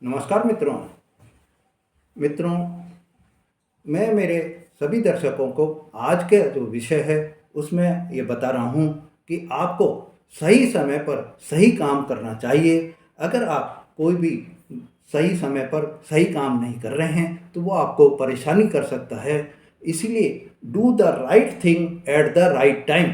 नमस्कार मित्रों। मित्रों, मैं मेरे सभी दर्शकों को आज के जो विषय है उसमें ये बता रहा हूँ कि आपको सही समय पर सही काम करना चाहिए। अगर आप कोई भी सही समय पर सही काम नहीं कर रहे हैं तो वो आपको परेशानी कर सकता है। इसीलिए do the right thing at the right time.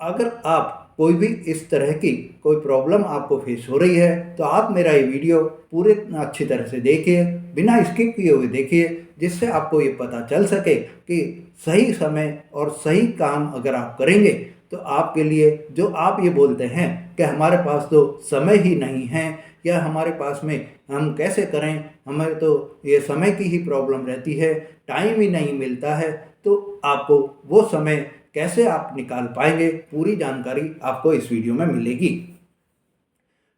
अगर आप कोई भी इस तरह की कोई प्रॉब्लम आपको फेस हो रही है तो आप मेरा ये वीडियो पूरे अच्छी तरह से देखिए, बिना स्किप किए हुए देखिए, जिससे आपको ये पता चल सके कि सही समय और सही काम अगर आप करेंगे तो आपके लिए जो आप ये बोलते हैं कि हमारे पास तो समय ही नहीं है या हमारे पास में हम कैसे करें, हमें तो ये समय की ही प्रॉब्लम रहती है, टाइम ही नहीं मिलता है, तो आपको वो समय कैसे आप निकाल पाएंगे, पूरी जानकारी आपको इस वीडियो में मिलेगी।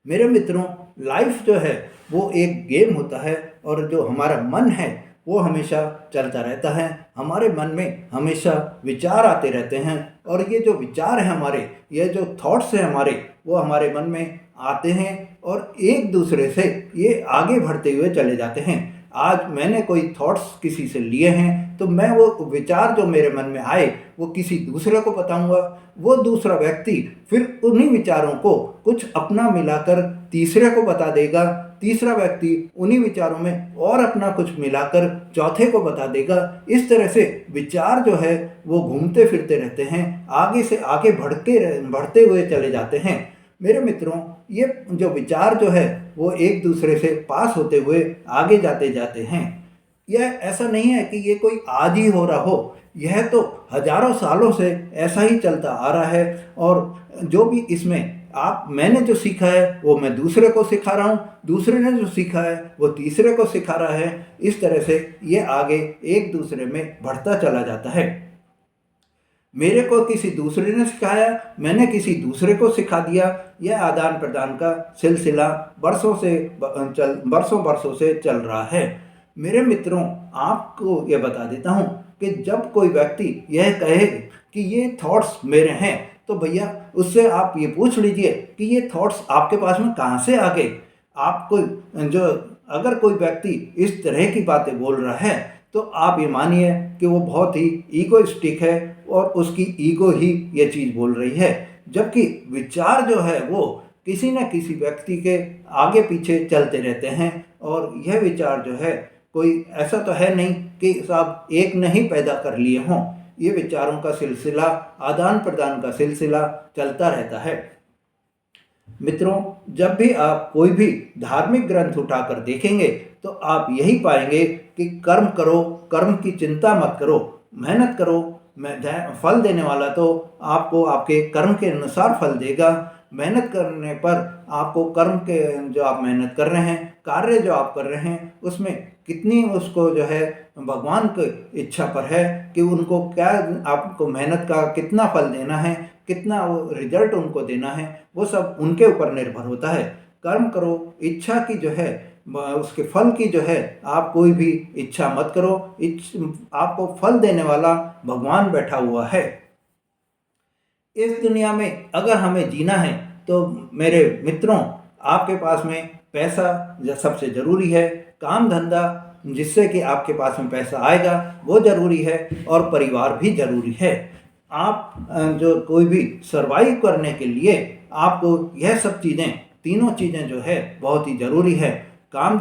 मेरे मित्रों, लाइफ जो है वो एक गेम होता है और जो हमारा मन है वो हमेशा चलता रहता है। हमारे मन में हमेशा विचार आते रहते हैं और ये जो विचार हैं हमारे, ये जो थॉट्स हैं हमारे, वो हमारे मन में आते हैं और एक दूसरे से ये आगे बढ़ते हुए चले जाते हैं। आज मैंने कोई थॉट्स किसी से लिए हैं तो मैं वो विचार जो मेरे मन में आए वो किसी दूसरे को बताऊंगा। वो दूसरा व्यक्ति फिर उन्हीं विचारों को कुछ अपना मिलाकर तीसरे को बता देगा। तीसरा व्यक्ति उन्हीं विचारों में और अपना कुछ मिलाकर चौथे को बता देगा। इस तरह से विचार जो है वो घूमते फिरते रहते हैं, आगे से आगे बढ़ते हुए चले जाते हैं। मेरे मित्रों, ये जो विचार जो है वो एक दूसरे से पास होते हुए आगे जाते जाते हैं। यह ऐसा नहीं है कि ये कोई आज ही हो रहा हो, यह तो हजारों सालों से ऐसा ही चलता आ रहा है। और जो भी इसमें मैंने जो सीखा है वो मैं दूसरे को सिखा रहा हूँ, दूसरे ने जो सीखा है वो तीसरे को सिखा रहा है। इस तरह से ये आगे एक दूसरे में बढ़ता चला जाता है। मेरे को किसी दूसरे ने सिखाया, मैंने किसी दूसरे को सिखा दिया। यह आदान प्रदान का सिलसिला बरसों बरसों से चल रहा है। मेरे मित्रों, आपको यह बता देता हूँ कि जब कोई व्यक्ति यह कहे कि ये थॉट्स मेरे हैं तो भैया उससे आप ये पूछ लीजिए कि ये थॉट्स आपके पास में कहाँ से आ गए। आपको जो अगर कोई व्यक्ति इस तरह की बातें बोल रहा है तो आप ये मानिए कि वो बहुत ही ईगोइस्टिक है और उसकी ईगो ही ये चीज़ बोल रही है। जबकि विचार जो है वो किसी न किसी व्यक्ति के आगे पीछे चलते रहते हैं और यह विचार जो है कोई ऐसा तो है नहीं कि साहब एक नहीं पैदा कर लिए हों। ये विचारों का सिलसिला, आदान प्रदान का सिलसिला चलता रहता है। मित्रों, जब भी आप कोई भी धार्मिक ग्रंथ उठाकर देखेंगे तो आप यही पाएंगे कि कर्म करो, कर्म की चिंता मत करो, मेहनत करो, फल देने वाला तो आपको आपके कर्म के अनुसार फल देगा। मेहनत करने पर आपको कर्म के जो आप मेहनत कर रहे हैं, कार्य जो आप कर रहे हैं, उसमें कितनी उसको जो है भगवान की इच्छा पर है कि उनको क्या, आपको मेहनत का कितना फल देना है, कितना वो रिजल्ट उनको देना है, वो सब उनके ऊपर निर्भर होता है। कर्म करो, इच्छा की जो है उसके फल की जो है आप कोई भी इच्छा मत करो। आपको फल देने वाला भगवान बैठा हुआ है। इस दुनिया में अगर हमें जीना है तो मेरे मित्रों, आपके पास में पैसा सबसे ज़रूरी है, काम धंधा जिससे कि आपके पास में पैसा आएगा वो ज़रूरी है और परिवार भी ज़रूरी है। आप जो कोई भी सरवाइव करने के लिए आपको यह सब चीज़ें, तीनों चीज़ें जो है बहुत ही ज़रूरी है। काम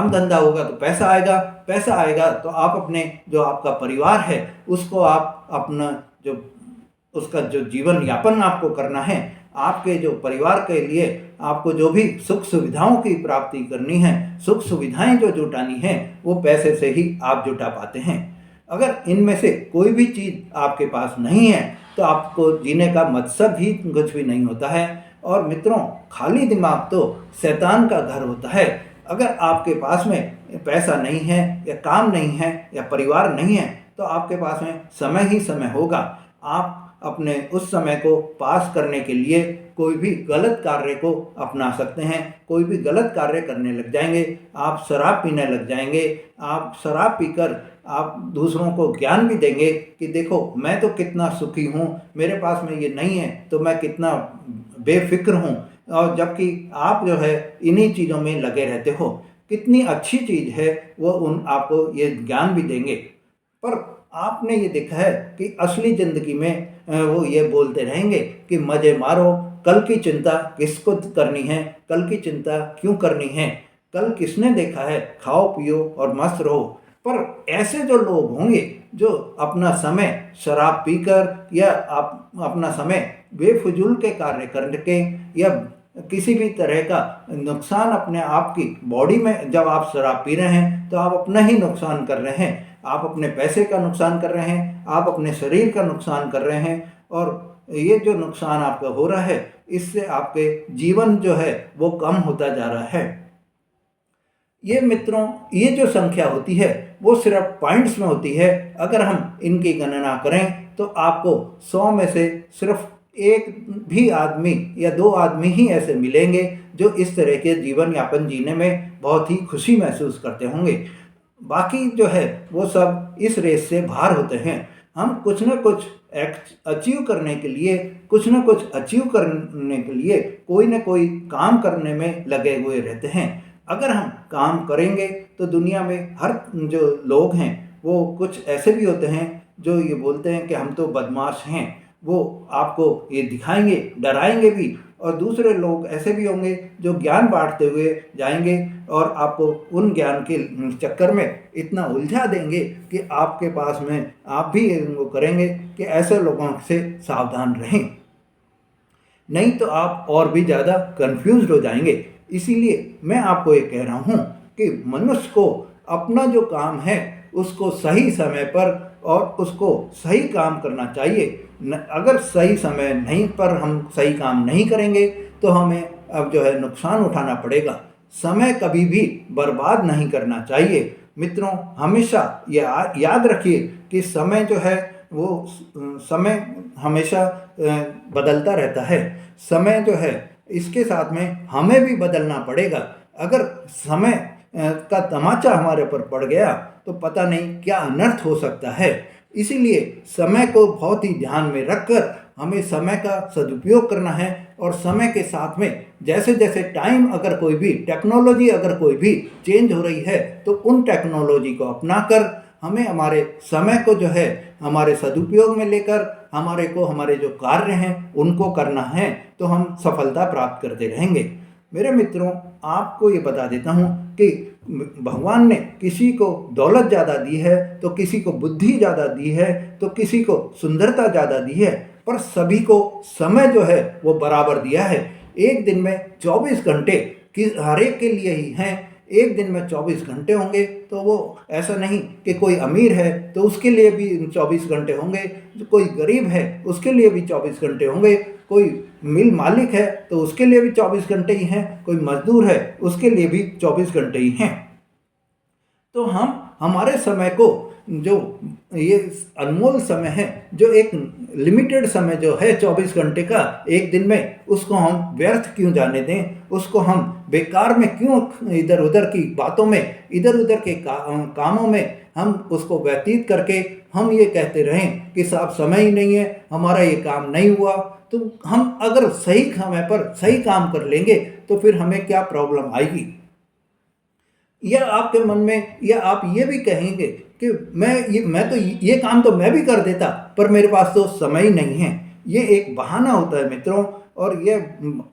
धंधा होगा तो पैसा आएगा, पैसा आएगा तो आप अपने जो आपका परिवार है उसको आप अपना जो उसका जो जीवन यापन आपको करना है, आपके जो परिवार के लिए आपको जो भी सुख सुविधाओं की प्राप्ति करनी है, सुख सुविधाएं जो जुटानी है, वो पैसे से ही आप जुटा पाते हैं। अगर इनमें से कोई भी चीज़ आपके पास नहीं है तो आपको जीने का मकसद ही कुछ भी नहीं होता है। और मित्रों, खाली दिमाग तो शैतान का घर होता है। अगर आपके पास में पैसा नहीं है या काम नहीं है या परिवार नहीं है तो आपके पास में समय ही समय होगा। आप अपने उस समय को पास करने के लिए कोई भी गलत कार्य को अपना सकते हैं, कोई भी गलत कार्य करने लग जाएंगे। आप शराब पीने लग जाएंगे, आप शराब पीकर आप दूसरों को ज्ञान भी देंगे कि देखो मैं तो कितना सुखी हूँ, मेरे पास में ये नहीं है तो मैं कितना बेफिक्र हूँ। और जबकि आप जो है इन्हीं चीज़ों में लगे रहते हो। कितनी अच्छी चीज़ है वो उन आपको ये ज्ञान भी देंगे। पर आपने ये देखा है कि असली ज़िंदगी में वो ये बोलते रहेंगे कि मज़े मारो, कल की चिंता किसको करनी है, कल की चिंता क्यों करनी है, कल किसने देखा है, खाओ पियो और मस्त रहो। पर ऐसे जो लोग होंगे जो अपना समय शराब पीकर या आप अपना समय बेफिजूल के कार्य करके या किसी भी तरह का नुकसान अपने आप की बॉडी में, जब आप शराब पी रहे हैं तो आप अपना ही नुकसान कर रहे हैं। आप अपने पैसे का नुकसान कर रहे हैं, आप अपने शरीर का नुकसान कर रहे हैं, और ये जो नुकसान आपका हो रहा है इससे आपके जीवन जो है वो कम होता जा रहा है। ये मित्रों, ये जो संख्या होती है वो सिर्फ पॉइंट्स में होती है। अगर हम इनकी गणना करें तो आपको 100 में से सिर्फ एक भी आदमी या दो आदमी ही ऐसे मिलेंगे जो इस तरह के जीवन यापन जीने में बहुत ही खुशी महसूस करते होंगे। बाकी जो है वो सब इस रेस से बाहर होते हैं। हम कुछ न कुछ अचीव करने के लिए, कुछ न कुछ अचीव करने के लिए कोई न कोई काम करने में लगे हुए रहते हैं। अगर हम काम करेंगे तो दुनिया में हर जो लोग हैं वो कुछ ऐसे भी होते हैं जो ये बोलते हैं कि हम तो बदमाश हैं, वो आपको ये दिखाएंगे, डराएंगे भी। और दूसरे लोग ऐसे भी होंगे जो ज्ञान बांटते हुए जाएंगे और आपको उन ज्ञान के चक्कर में इतना उलझा देंगे कि आपके पास में आप भी इनको करेंगे कि ऐसे लोगों से सावधान रहें, नहीं तो आप और भी ज़्यादा कंफ्यूज हो जाएंगे। इसीलिए मैं आपको ये कह रहा हूँ कि मनुष्य को अपना जो काम है उसको सही समय पर और उसको सही काम करना चाहिए। अगर सही समय नहीं पर हम सही काम नहीं करेंगे तो हमें अब जो है नुकसान उठाना पड़ेगा। समय कभी भी बर्बाद नहीं करना चाहिए। मित्रों, हमेशा याद रखिए कि समय जो है वो समय हमेशा बदलता रहता है। समय जो है इसके साथ में हमें भी बदलना पड़ेगा। अगर समय का तमाचा हमारे ऊपर पड़ गया तो पता नहीं क्या अनर्थ हो सकता है। इसीलिए समय को बहुत ही ध्यान में रखकर हमें समय का सदुपयोग करना है। और समय के साथ में जैसे जैसे टाइम, अगर कोई भी टेक्नोलॉजी अगर कोई भी चेंज हो रही है तो उन टेक्नोलॉजी को अपनाकर हमें हमारे समय को जो है हमारे सदुपयोग में लेकर हमारे जो कार्य हैं उनको करना है, तो हम सफलता प्राप्त करते रहेंगे। मेरे मित्रों, आपको ये बता देता हूँ कि भगवान ने किसी को दौलत ज़्यादा दी है, तो किसी को बुद्धि ज़्यादा दी है, तो किसी को सुंदरता ज़्यादा दी है, पर सभी को समय जो है वो बराबर दिया है। एक दिन में 24 घंटे हर एक के लिए ही हैं। एक दिन में 24 घंटे होंगे तो वो ऐसा नहीं कि कोई अमीर है तो उसके लिए भी 24 घंटे होंगे, कोई गरीब है उसके लिए भी 24 घंटे होंगे, कोई मिल मालिक है तो उसके लिए भी 24 घंटे ही हैं, कोई मजदूर है उसके लिए भी 24 घंटे ही हैं। तो हम हमारे समय को, जो ये अनमोल समय है, जो एक लिमिटेड समय जो है 24 घंटे का एक दिन में, उसको हम व्यर्थ क्यों जाने दें, उसको हम बेकार में क्यों इधर उधर की बातों में, इधर उधर के कामों में हम उसको व्यतीत करके हम ये कहते रहें कि साहब समय ही नहीं है, हमारा ये काम नहीं हुआ। तो हम अगर सही समय पर सही काम कर लेंगे तो फिर हमें क्या प्रॉब्लम आएगी। या आपके मन में, या आप ये भी कहेंगे कि मैं तो ये काम तो मैं भी कर देता पर मेरे पास तो समय ही नहीं है। ये एक बहाना होता है मित्रों। और ये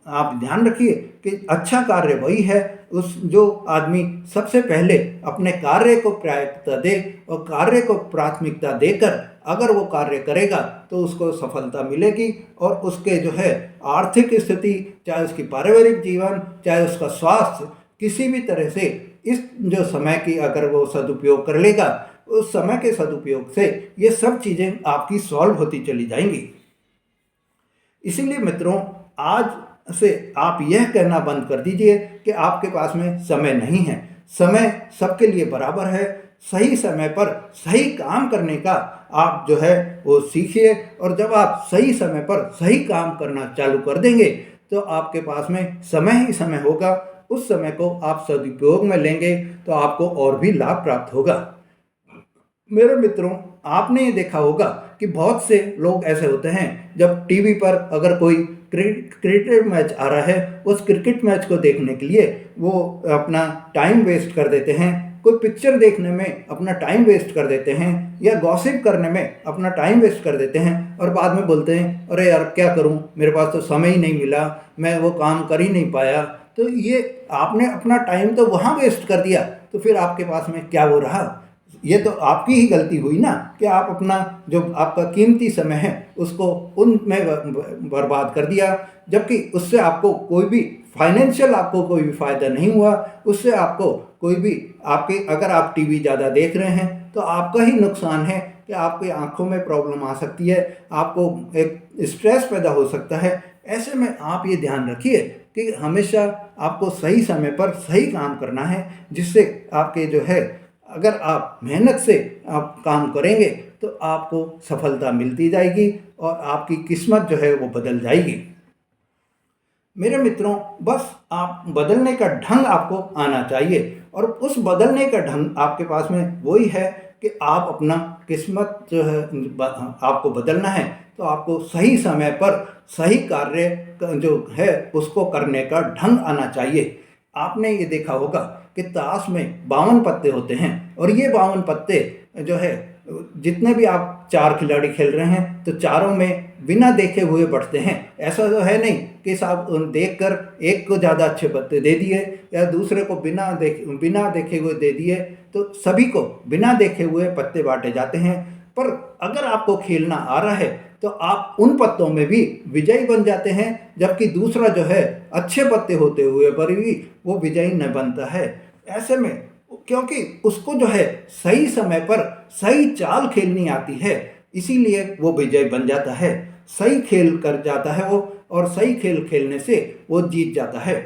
आप ध्यान रखिए कि अच्छा कार्य वही है जो आदमी सबसे पहले अपने कार्य को प्राथमिकता दे, और कार्य को प्राथमिकता देकर अगर वो कार्य करेगा तो उसको सफलता मिलेगी। और उसके जो है आर्थिक स्थिति, चाहे उसकी पारिवारिक जीवन, चाहे उसका स्वास्थ्य, किसी भी तरह से इस जो समय की अगर वो सदुपयोग कर लेगा, उस समय के सदुपयोग से ये सब चीज़ें आपकी सॉल्व होती चली जाएंगी। इसीलिए मित्रों, आज से आप यह कहना बंद कर दीजिए कि आपके पास में समय नहीं है। समय सबके लिए बराबर है। सही समय पर सही काम करने का आप जो है वो सीखिए, और जब आप सही समय पर सही काम करना चालू कर देंगे तो आपके पास में समय ही समय होगा। उस समय को आप सदुपयोग में लेंगे तो आपको और भी लाभ प्राप्त होगा। मेरे मित्रों, आपने ये देखा होगा कि बहुत से लोग ऐसे होते हैं, जब टीवी पर अगर कोई क्रिकेट मैच आ रहा है, उस क्रिकेट मैच को देखने के लिए वो अपना टाइम वेस्ट कर देते हैं, कोई पिक्चर देखने में अपना टाइम वेस्ट कर देते हैं, या गॉसिप करने में अपना टाइम वेस्ट कर देते हैं और बाद में बोलते हैं अरे यार क्या करूं, मेरे पास तो समय ही नहीं मिला, मैं वो काम कर ही नहीं पाया। तो ये आपने अपना टाइम तो वहाँ वेस्ट कर दिया, तो फिर आपके पास में क्या वो रहा? ये तो आपकी ही गलती हुई ना कि आप अपना जो आपका कीमती समय है उसको उनमें बर्बाद कर दिया, जबकि उससे आपको कोई भी फाइनेंशियल आपको कोई भी फ़ायदा नहीं हुआ। उससे आपको कोई भी आपके अगर आप टीवी ज़्यादा देख रहे हैं तो आपका ही नुकसान है कि आपकी आंखों में प्रॉब्लम आ सकती है, आपको एक स्ट्रेस पैदा हो सकता है। ऐसे में आप ये ध्यान रखिए कि हमेशा आपको सही समय पर सही काम करना है, जिससे आपके जो है अगर आप मेहनत से आप काम करेंगे तो आपको सफलता मिलती जाएगी और आपकी किस्मत जो है वो बदल जाएगी। मेरे मित्रों, बस आप बदलने का ढंग आपको आना चाहिए, और उस बदलने का ढंग आपके पास में वही है कि आप अपना किस्मत जो है आपको बदलना है तो आपको सही समय पर सही कार्य जो है उसको करने का ढंग आना चाहिए। आपने ये देखा होगा कि ताश में 52 पत्ते होते हैं, और ये 52 पत्ते जो है जितने भी आप 4 खिलाड़ी खेल रहे हैं तो चारों में बिना देखे हुए बढ़ते हैं। ऐसा तो है नहीं कि साहब देखकर एक को ज़्यादा अच्छे पत्ते दे दिए या दूसरे को बिना देखे हुए दे दिए, तो सभी को बिना देखे हुए पत्ते बांटे जाते हैं। पर अगर आपको खेलना आ रहा है तो आप उन पत्तों में भी विजयी बन जाते हैं, जबकि दूसरा जो है अच्छे पत्ते होते हुए पर भी वो विजयी न बनता है। ऐसे में क्योंकि उसको जो है सही समय पर सही चाल खेलनी आती है, इसीलिए वो विजयी बन जाता है, सही खेल कर जाता है वो, और सही खेल खेलने से वो जीत जाता है।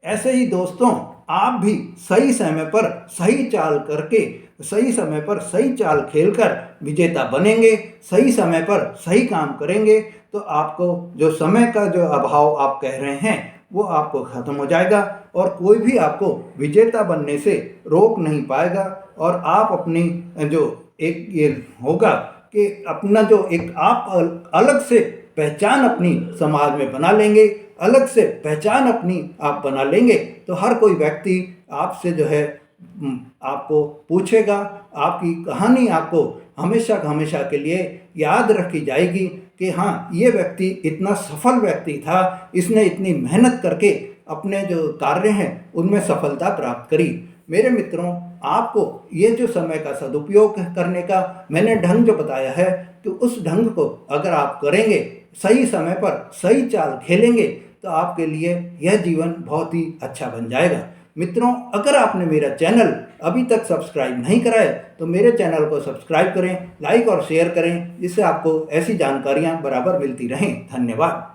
ऐसे ही दोस्तों, आप भी सही समय पर सही चाल करके सही समय पर सही चाल खेलकर विजेता बनेंगे, सही समय पर सही काम करेंगे तो आपको जो समय का जो अभाव आप कह रहे हैं वो आपको ख़त्म हो जाएगा, और कोई भी आपको विजेता बनने से रोक नहीं पाएगा। और आप अपनी जो एक ये होगा कि अपना जो एक आप अलग से पहचान अपनी समाज में बना लेंगे, अलग से पहचान अपनी आप बना लेंगे, तो हर कोई व्यक्ति आपसे जो है आपको पूछेगा, आपकी कहानी आपको हमेशा हमेशा के लिए याद रखी जाएगी कि हाँ, ये व्यक्ति इतना सफल व्यक्ति था, इसने इतनी मेहनत करके अपने जो कार्य हैं उनमें सफलता प्राप्त करी। मेरे मित्रों, आपको ये जो समय का सदुपयोग करने का मैंने ढंग जो बताया है, तो उस ढंग को अगर आप करेंगे, सही समय पर सही चाल खेलेंगे, तो आपके लिए यह जीवन बहुत ही अच्छा बन जाएगा। मित्रों, अगर आपने मेरा चैनल अभी तक सब्सक्राइब नहीं करा है तो मेरे चैनल को सब्सक्राइब करें, लाइक और शेयर करें, जिससे आपको ऐसी जानकारियां बराबर मिलती रहें। धन्यवाद।